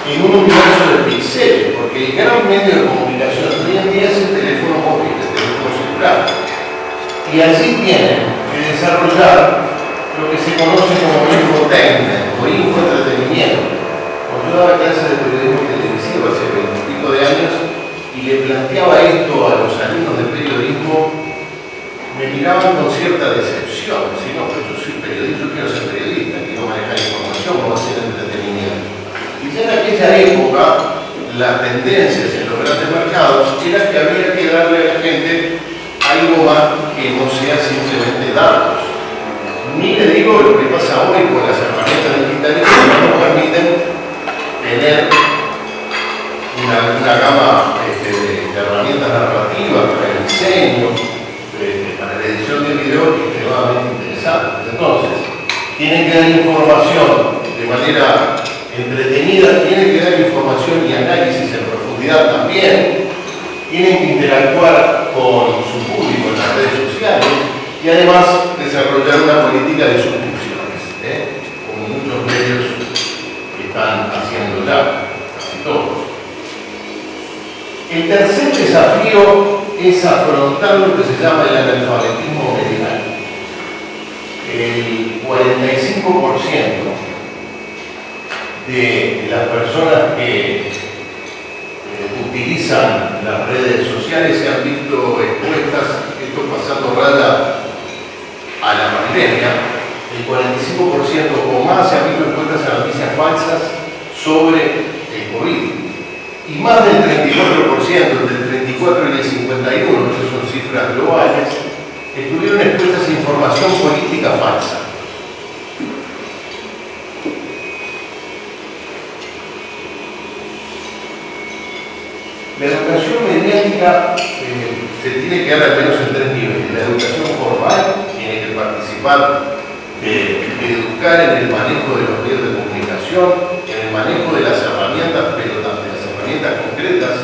en un universo de píxeles, porque el gran medio de comunicación hoy en día es el teléfono móvil, el teléfono celular. Y allí tienen que desarrollar lo que se conoce como infotainment o infoentretenimiento. Cuando yo daba clases de periodismo televisivo hace 20 y pico de años y le planteaba esto a los alumnos de periodismo, me miraban con cierta decepción. Decían, no, pero yo soy periodista, yo quiero ser periodista, quiero manejar información, no hacer entretenimiento. Y ya en aquella época, las tendencias en los grandes mercados era que había que darle a la gente algo más que no sea simplemente datos. Ni le digo lo que pasa hoy con las herramientas digitales que nos permiten tener una gama de herramientas narrativas para el diseño, para la edición de video extremadamente interesantes. Entonces, tienen que dar información de manera entretenida, tienen que dar información y análisis en profundidad también, tienen que interactuar con su público en las redes sociales y además desarrollar una política de suscripciones, como muchos medios están haciendo ya, casi todos. El tercer desafío es afrontar lo que se llama el analfabetismo mediático. El 45% de las personas que utilizan las redes sociales se han visto expuestas, esto pasando raya a la pandemia, el 45% o más se han visto expuestas a noticias falsas sobre el COVID. Y más del 34%, entre el 34 y el 51%, esas son cifras globales, estuvieron expuestas a información política falsa. La educación mediática se tiene que dar al menos en 3 niveles. La educación formal tiene que participar de educar en el manejo de los medios de comunicación, en el manejo de las herramientas, pero también las herramientas concretas,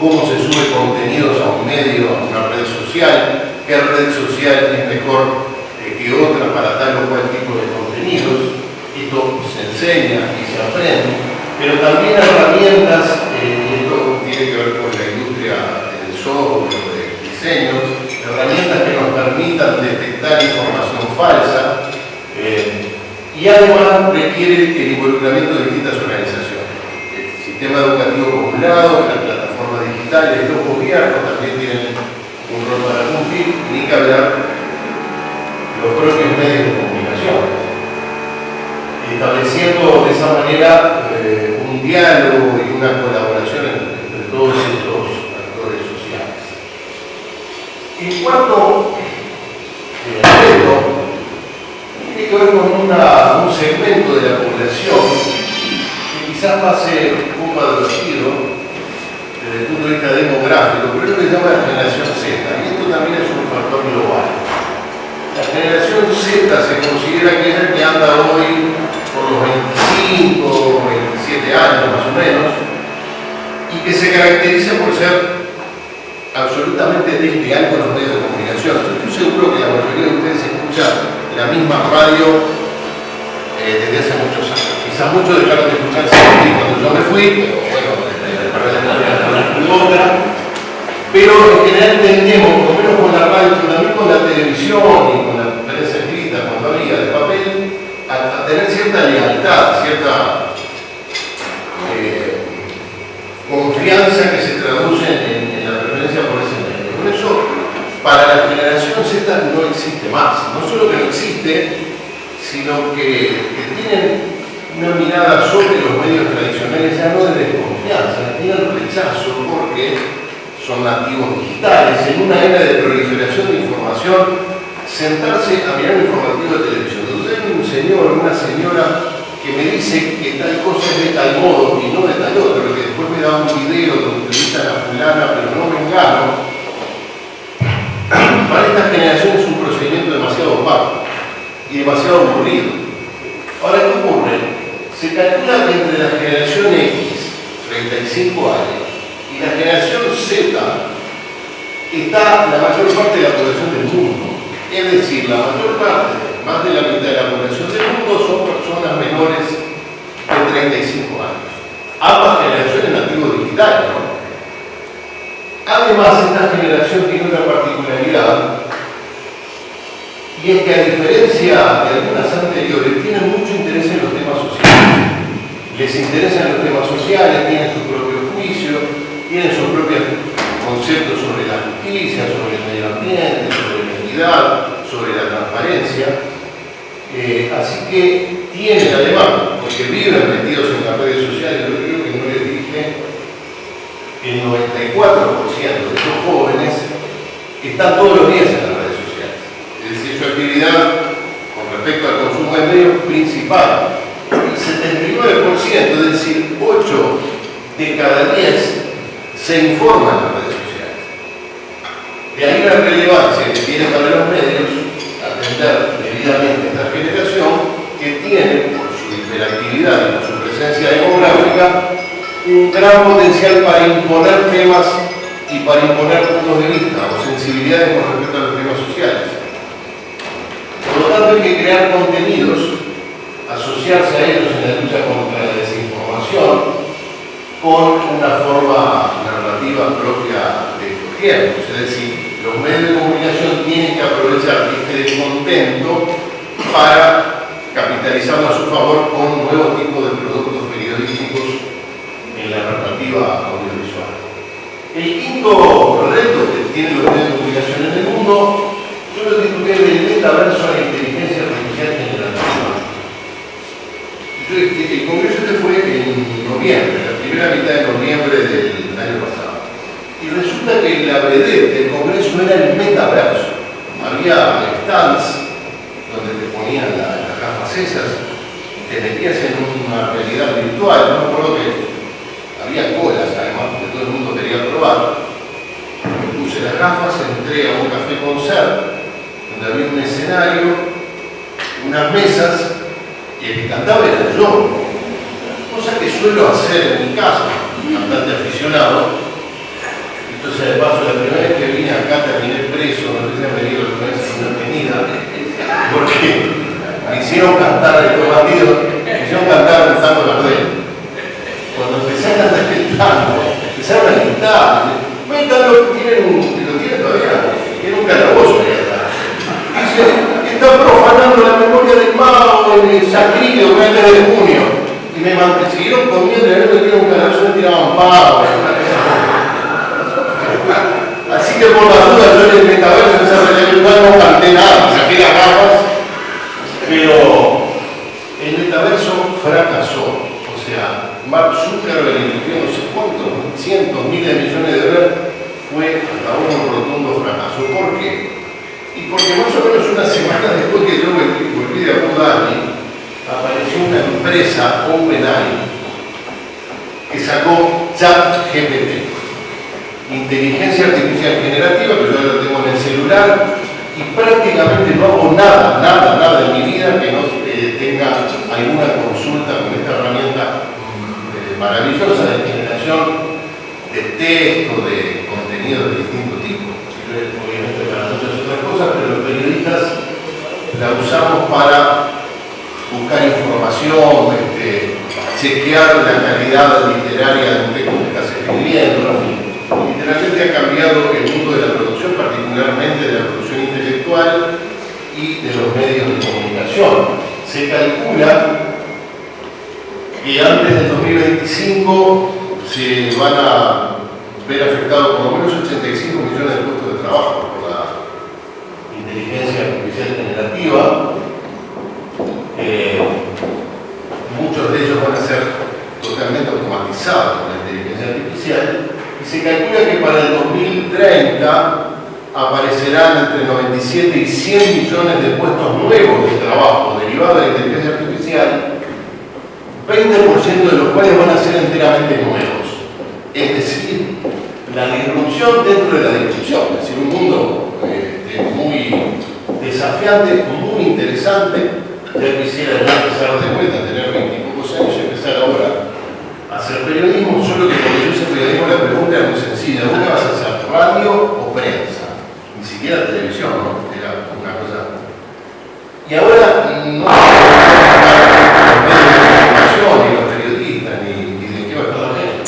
cómo se sube contenidos a un medio, a una red social, qué red social es mejor que otra para tal o cual tipo de contenidos. Esto se enseña y se aprende. Pero también herramientas, y esto tiene que ver con la industria del software, del diseño, herramientas que nos permitan detectar información falsa, y además requiere el involucramiento de distintas organizaciones. El sistema educativo por un lado, las plataformas digitales, los gobiernos también tienen un rol para cumplir, ni que hablar los propios medios de comunicación, estableciendo de esa manera un diálogo y una colaboración entre todos estos actores sociales. En cuanto reto, tiene que ver con un segmento de la población que quizás va a ser un poco advertido desde el punto de vista demográfico, pero es lo que se llama la generación Z, y esto también es un factor global. La generación Z se considera que es el que anda hoy por los 25 o 27 años más o menos, y que se caracteriza por ser absolutamente desleal con los medios de comunicación. Estoy seguro que la mayoría de ustedes escucha la misma radio desde hace muchos años. Quizás muchos dejaron de escuchar cuando yo me fui, pero bueno, otra. Pero en general entendemos, por lo menos con la radio, pero también con la televisión y con la prensa escrita, cuando había de papel, a tener cierta lealtad, cierta confianza que se traduce en la preferencia por ese medio. Por eso, para la generación Z no existe más. No solo que no existe, sino que tienen una mirada sobre los medios tradicionales ya no de desconfianza, tienen rechazo porque son nativos digitales. En una era de proliferación de información, sentarse a mirar un informativo de televisión, donde hay un señor o una señora que me dice que tal cosa es de tal modo y no de tal otro, que después me da un video donde entrevistan a fulana, pero no me engano. Para esta generación es un procedimiento demasiado opaco y demasiado aburrido. Ahora, ¿qué ocurre? Se calcula que entre la generación X, 35 años, y la generación Z, está la mayor parte de la población del mundo. Es decir, la mayor parte, más de la mitad de la población del mundo, son personas menores de 35 años. solitario, ¿no? Además, esta generación tiene otra particularidad, y es que a diferencia de algunas anteriores, tienen mucho interés en los temas sociales. Les interesan los temas sociales, tienen su propio juicio, tienen sus propios conceptos sobre la justicia, sobre el medio ambiente, sobre la equidad, sobre la transparencia. Así que tienen además, porque viven metidos en las redes sociales, yo creo que no les dije, el 94% de los jóvenes están todos los días en las redes sociales. Es decir, su actividad con respecto al consumo de medios principal, el 79%, es decir, 8 de cada 10 se informan en las redes sociales. De ahí la relevancia que tiene para los medios atender debidamente a esta generación que tiene, por su hiperactividad y por su presencia demográfica, un gran potencial para imponer temas y para imponer puntos de vista o sensibilidades con respecto a los temas sociales. Por lo tanto, hay que crear contenidos, asociarse a ellos en la lucha contra la desinformación con una forma narrativa propia de estos tiempos. Es decir, los medios de comunicación tienen que aprovechar este descontento para capitalizarlo a su favor con nuevos tipos de productos periodísticos en la narrativa audiovisual. El quinto reto que tienen los medios de comunicación en el mundo, yo lo titulé del metaverso a la inteligencia artificial generativa. El congreso fue en noviembre, la primera mitad de noviembre del año pasado. Y resulta que la vedette del congreso era el metaverso. Había stands donde te ponían las gafas esas, te metías en una realidad virtual. No me acuerdo que había colas, además, porque todo el mundo quería probar. Me puse las gafas, entré a un café concert, donde había un escenario, unas mesas, y el que cantaba era yo, cosa que suelo hacer en mi casa, cantante aficionado. Entonces, de paso, la primera vez que vine acá terminé preso, no sé si han venido alguna vez a una avenida, porque me hicieron cantar estos bandidos, me hicieron cantar un tango Gardel. Cuando empecé a cantar el tango, empezaron a gritar, métalo, lo tienen todavía, tiene un calabozo ahí atrás. Dice, está profanando la memoria del mago en el sacrílego del mes de junio. Y me siguieron comiendo, y a mí me tiraron un calabozo, me tiraban pavos. Así que por las dudas, yo en el metaverso, en esa realidad virtual, no canté nada, saqué las gafas, pero el metaverso fracasó. O sea, Mark Zuckerberg invirtió no sé cuántos, cientos, miles de millones de dólares, fue hasta ahora un rotundo fracaso. ¿Por qué? Y porque más o menos una semana después que yo volví de Abu Dhabi, apareció una empresa, OpenAI, que sacó ChatGPT, inteligencia artificial generativa, que yo ya lo tengo en el celular, y prácticamente no hago nada en mi vida que no tenga alguna consulta con esta herramienta maravillosa de generación de texto, de contenido de distintos tipos. Obviamente para muchas otras cosas, pero los periodistas la usamos para buscar información, chequear la calidad literaria de un texto que estás escribiendo, en fin. Literalmente ha cambiado el mundo de la producción, particularmente de la producción intelectual y de los medios de comunicación. Se calcula que antes del 2025 se van a ver afectados por lo menos 85 millones de puestos de trabajo por la inteligencia artificial generativa. Muchos de ellos van a ser totalmente automatizados con la inteligencia artificial. Y se calcula que para el 2030 aparecerán entre 97 y 100 millones de puestos nuevos de trabajo derivados de la inteligencia artificial, 20% de los cuales van a ser enteramente nuevos. Es decir, la disrupción dentro de la disrupción, es decir, un mundo muy desafiante, muy interesante. Ya quisiera yo empezar de vuelta, tener 20 y pocos años y empezar ahora a hacer periodismo, solo que cuando yo hice periodismo la pregunta era muy sencilla: ¿vos qué vas a hacer, radio o prensa? Ni siquiera televisión, ¿no? Era una cosa. Y ahora no los medios de comunicación, ni los periodistas, ni de qué va a estar la gente.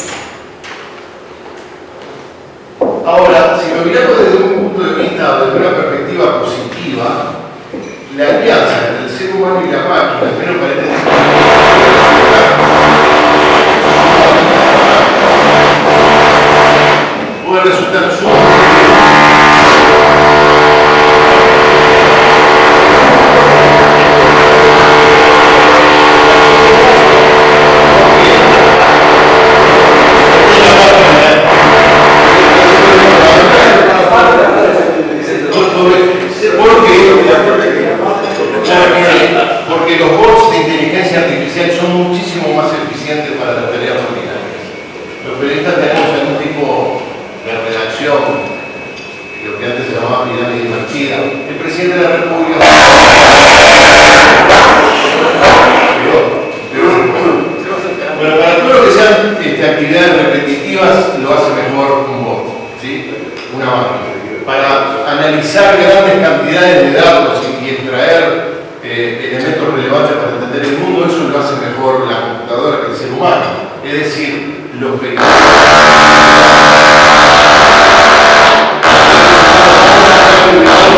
actividades repetitivas lo hace mejor un bot, ¿sí? Una máquina. Para analizar grandes cantidades de datos y extraer elementos relevantes para entender el mundo, eso lo hace mejor la computadora que el ser humano. Es decir, los periodistas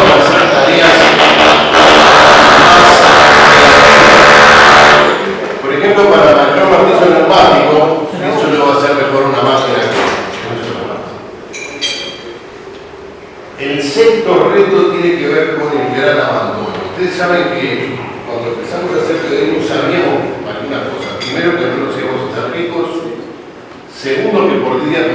para hacer tareas más, por ejemplo, para manejar un martillo neumático, eso lo va a hacer mejor una máquina que un ser humano. El sexto reto tiene que ver con el gran abandono. Ustedes saben que cuando empezamos a hacer periodismo sabíamos algunas cosas. Primero, que no nos íbamos a hacer ricos. Segundo, que por día